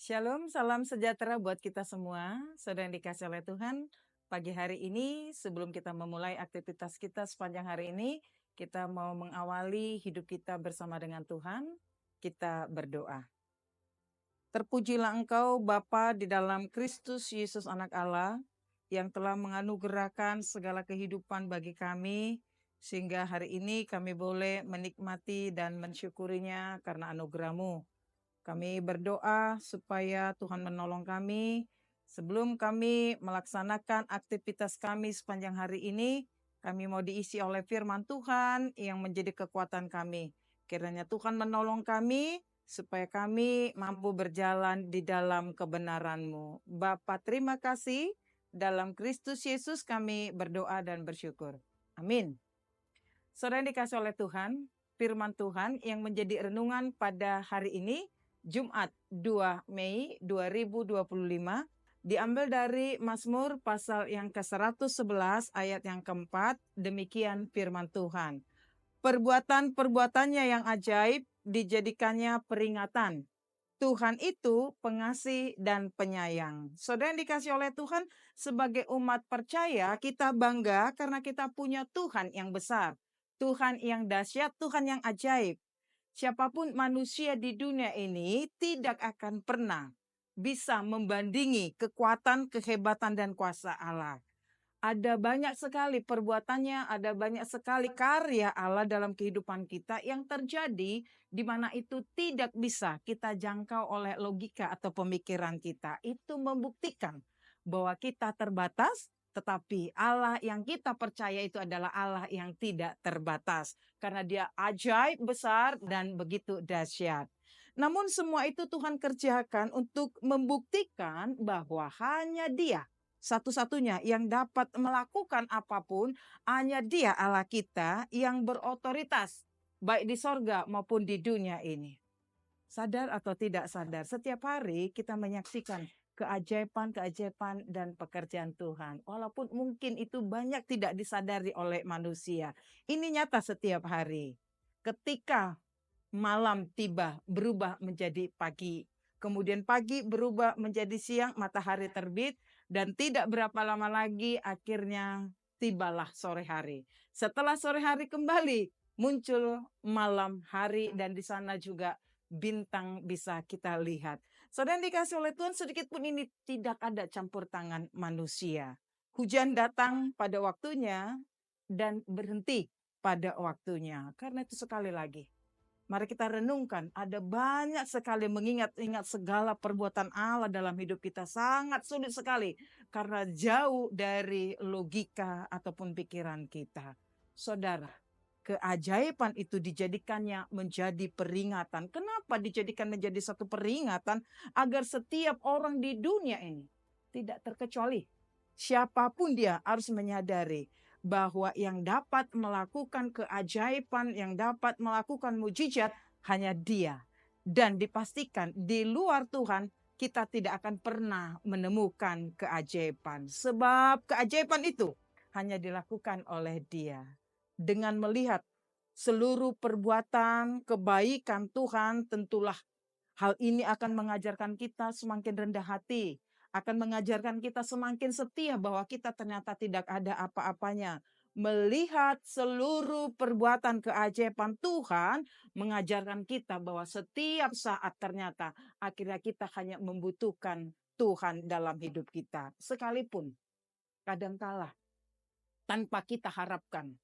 Shalom, salam sejahtera buat kita semua. Saudara yang dikasih oleh Tuhan, pagi hari ini sebelum kita memulai aktivitas kita sepanjang hari ini, kita mau mengawali hidup kita bersama dengan Tuhan. Kita berdoa. Terpujilah Engkau Bapa di dalam Kristus Yesus Anak Allah, yang telah menganugerahkan segala kehidupan bagi kami, sehingga hari ini kami boleh menikmati dan mensyukurinya karena anugerah-Mu. Kami berdoa supaya Tuhan menolong kami sebelum kami melaksanakan aktivitas kami sepanjang hari ini. Kami mau diisi oleh firman Tuhan yang menjadi kekuatan kami. Kiranya Tuhan menolong kami supaya kami mampu berjalan di dalam kebenaran-Mu. Bapa, terima kasih. Dalam Kristus Yesus kami berdoa dan bersyukur. Amin. Saudara yang dikasih oleh Tuhan, firman Tuhan yang menjadi renungan pada hari ini, Jumat 2 Mei 2025, diambil dari Mazmur pasal yang ke-111 ayat yang keempat. Demikian firman Tuhan. Perbuatan-perbuatannya yang ajaib dijadikannya peringatan. Tuhan itu pengasih dan penyayang. Saudara yang dikasih oleh Tuhan, sebagai umat percaya kita bangga karena kita punya Tuhan yang besar. Tuhan yang dahsyat, Tuhan yang ajaib. Siapapun manusia di dunia ini tidak akan pernah bisa membandingi kekuatan, kehebatan, dan kuasa Allah. Ada banyak sekali perbuatannya, ada banyak sekali karya Allah dalam kehidupan kita yang terjadi di mana itu tidak bisa kita jangkau oleh logika atau pemikiran kita. Itu membuktikan bahwa kita terbatas, tetapi Allah yang kita percaya itu adalah Allah yang tidak terbatas. Karena dia ajaib besar dan begitu dahsyat. Namun semua itu Tuhan kerjakan untuk membuktikan bahwa hanya Dia satu-satunya yang dapat melakukan apapun, hanya Dia Allah kita yang berotoritas, baik di sorga maupun di dunia ini. Sadar atau tidak sadar, setiap hari kita menyaksikan keajaiban-keajaiban dan pekerjaan Tuhan. Walaupun mungkin itu banyak tidak disadari oleh manusia. Ini nyata setiap hari. Ketika malam tiba, berubah menjadi pagi. Kemudian pagi berubah menjadi siang, matahari terbit. Dan tidak berapa lama lagi akhirnya tibalah sore hari. Setelah sore hari kembali, muncul malam hari dan di sana juga bintang bisa kita lihat. Saudara yang dikasih oleh Tuhan, sedikit pun ini tidak ada campur tangan manusia. Hujan datang pada waktunya dan berhenti pada waktunya. Karena itu sekali lagi, mari kita renungkan, ada banyak sekali mengingat-ingat segala perbuatan Allah dalam hidup kita. Sangat sulit sekali karena jauh dari logika ataupun pikiran kita. Saudara, keajaiban itu dijadikannya menjadi peringatan. Kenapa dijadikan menjadi satu peringatan? Agar setiap orang di dunia ini, tidak terkecuali siapapun dia, harus menyadari bahwa yang dapat melakukan keajaiban, yang dapat melakukan mujizat hanya Dia. Dan dipastikan di luar Tuhan kita tidak akan pernah menemukan keajaiban. Sebab keajaiban itu hanya dilakukan oleh Dia. Dengan melihat seluruh perbuatan kebaikan Tuhan, tentulah hal ini akan mengajarkan kita semakin rendah hati, akan mengajarkan kita semakin setia bahwa kita ternyata tidak ada apa-apanya. Melihat seluruh perbuatan keajaiban Tuhan mengajarkan kita bahwa setiap saat ternyata akhirnya kita hanya membutuhkan Tuhan dalam hidup kita. Sekalipun kadangkala tanpa kita harapkan,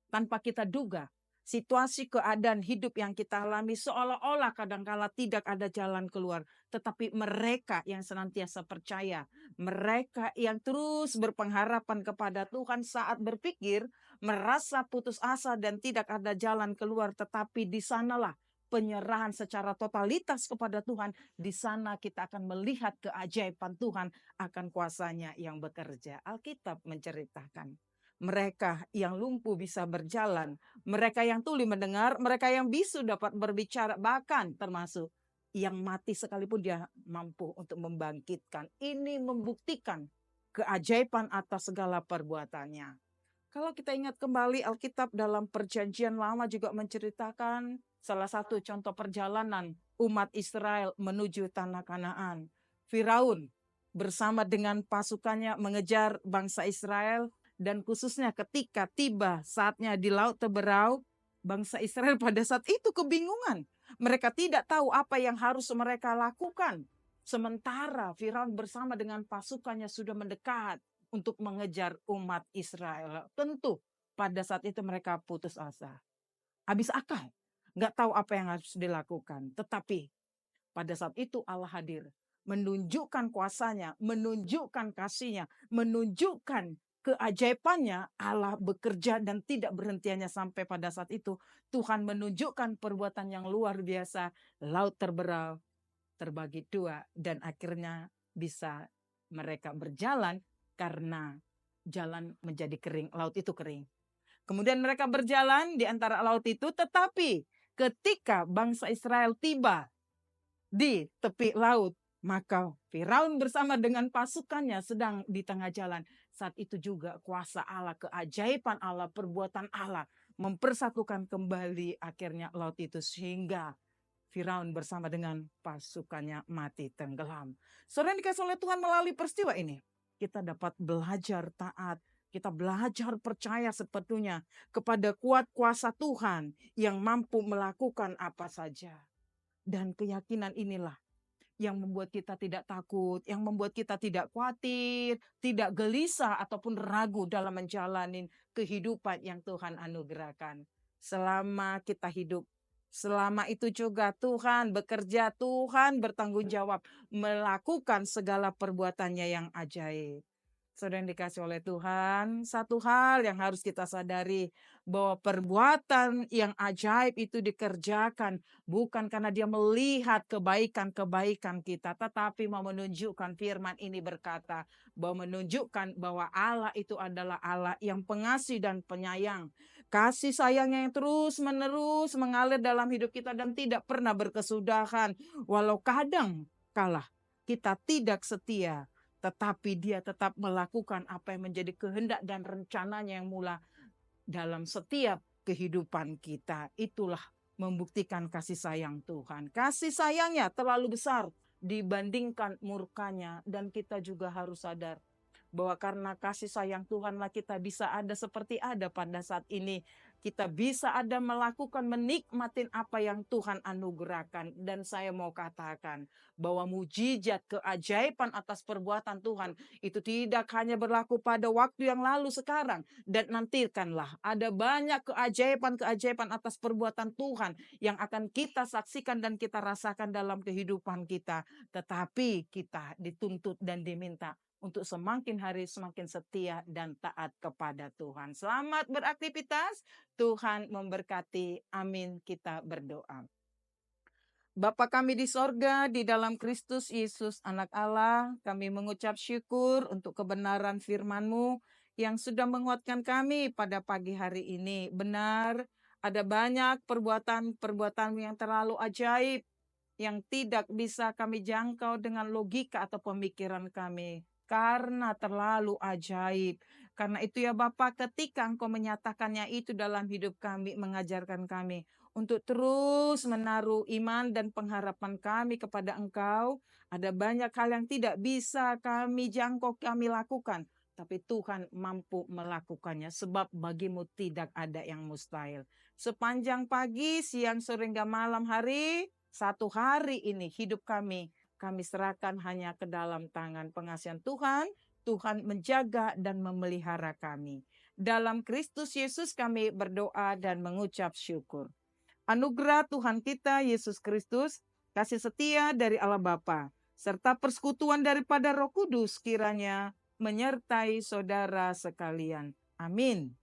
tanpa kita duga, situasi keadaan hidup yang kita alami seolah-olah kadangkala tidak ada jalan keluar. Tetapi mereka yang senantiasa percaya, mereka yang terus berpengharapan kepada Tuhan saat berpikir, merasa putus asa dan tidak ada jalan keluar. Tetapi di sanalah penyerahan secara totalitas kepada Tuhan. Di sana kita akan melihat keajaiban Tuhan akan kuasanya yang bekerja. Alkitab menceritakan mereka yang lumpuh bisa berjalan, mereka yang tuli mendengar, mereka yang bisu dapat berbicara, bahkan termasuk yang mati sekalipun dia mampu untuk membangkitkan. Ini membuktikan keajaiban atas segala perbuatannya. Kalau kita ingat kembali Alkitab dalam Perjanjian Lama juga menceritakan salah satu contoh perjalanan umat Israel menuju tanah Kanaan. Firaun bersama dengan pasukannya mengejar bangsa Israel, dan khususnya ketika tiba saatnya di Laut Teberau, bangsa Israel pada saat itu kebingungan. Mereka tidak tahu apa yang harus mereka lakukan. Sementara Firaun bersama dengan pasukannya sudah mendekat untuk mengejar umat Israel. Tentu pada saat itu mereka putus asa. Habis akal. Nggak tahu apa yang harus dilakukan. Tetapi pada saat itu Allah hadir. Menunjukkan kuasanya, menunjukkan kasihnya, menunjukkan keajaibannya. Allah bekerja dan tidak berhentinya sampai pada saat itu. Tuhan menunjukkan perbuatan yang luar biasa. Laut terbelah, terbagi dua, dan akhirnya bisa mereka berjalan karena jalan menjadi kering, laut itu kering. Kemudian mereka berjalan di antara laut itu, tetapi ketika bangsa Israel tiba di tepi laut, maka Firaun bersama dengan pasukannya sedang di tengah jalan. Saat itu juga kuasa Allah, keajaiban Allah, perbuatan Allah mempersatukan kembali akhirnya laut itu, sehingga Firaun bersama dengan pasukannya mati tenggelam. Saudara yang dikasihi oleh Tuhan, melalui peristiwa ini kita dapat belajar taat, kita belajar percaya sepenuhnya kepada kuat kuasa Tuhan yang mampu melakukan apa saja. Dan keyakinan inilah yang membuat kita tidak takut, yang membuat kita tidak khawatir, tidak gelisah ataupun ragu dalam menjalani kehidupan yang Tuhan anugerahkan. Selama kita hidup, selama itu juga Tuhan bekerja, Tuhan bertanggung jawab melakukan segala perbuatannya yang ajaib. Saudara yang dikasih oleh Tuhan, satu hal yang harus kita sadari, bahwa perbuatan yang ajaib itu dikerjakan bukan karena dia melihat kebaikan-kebaikan kita, tetapi mau menunjukkan, firman ini berkata, bahwa menunjukkan bahwa Allah itu adalah Allah yang pengasih dan penyayang. Kasih sayangnya yang terus menerus mengalir dalam hidup kita dan tidak pernah berkesudahan. Walau kadang kala kita tidak setia, tetapi dia tetap melakukan apa yang menjadi kehendak dan rencananya yang mula dalam setiap kehidupan kita. Itulah membuktikan kasih sayang Tuhan. Kasih sayangnya terlalu besar dibandingkan murkanya, dan kita juga harus sadar bahwa karena kasih sayang Tuhanlah kita bisa ada seperti ada pada saat ini. Kita bisa ada melakukan, menikmatin apa yang Tuhan anugerahkan. Dan saya mau katakan bahwa mujizat, keajaiban atas perbuatan Tuhan itu tidak hanya berlaku pada waktu yang lalu, sekarang, dan nantikanlah. Ada banyak keajaiban-keajaiban atas perbuatan Tuhan yang akan kita saksikan dan kita rasakan dalam kehidupan kita. Tetapi kita dituntut dan diminta untuk semakin hari semakin setia dan taat kepada Tuhan. Selamat beraktivitas, Tuhan memberkati. Amin. Kita berdoa. Bapa kami di sorga, di dalam Kristus Yesus anak Allah, kami mengucap syukur untuk kebenaran firman-Mu yang sudah menguatkan kami pada pagi hari ini. Benar, ada banyak perbuatan-perbuatan yang terlalu ajaib, yang tidak bisa kami jangkau dengan logika atau pemikiran kami, karena terlalu ajaib. Karena itu ya Bapa, ketika Engkau menyatakannya itu dalam hidup kami, mengajarkan kami untuk terus menaruh iman dan pengharapan kami kepada Engkau. Ada banyak hal yang tidak bisa kami jangkau, kami lakukan, tapi Tuhan mampu melakukannya, sebab bagimu tidak ada yang mustahil. Sepanjang pagi, siang, sore, hingga malam hari, satu hari ini hidup kami serahkan hanya ke dalam tangan pengasihan Tuhan. Tuhan menjaga dan memelihara kami. Dalam Kristus Yesus kami berdoa dan mengucap syukur. Anugerah Tuhan kita Yesus Kristus, kasih setia dari Allah Bapa, serta persekutuan daripada Roh Kudus kiranya menyertai saudara sekalian. Amin.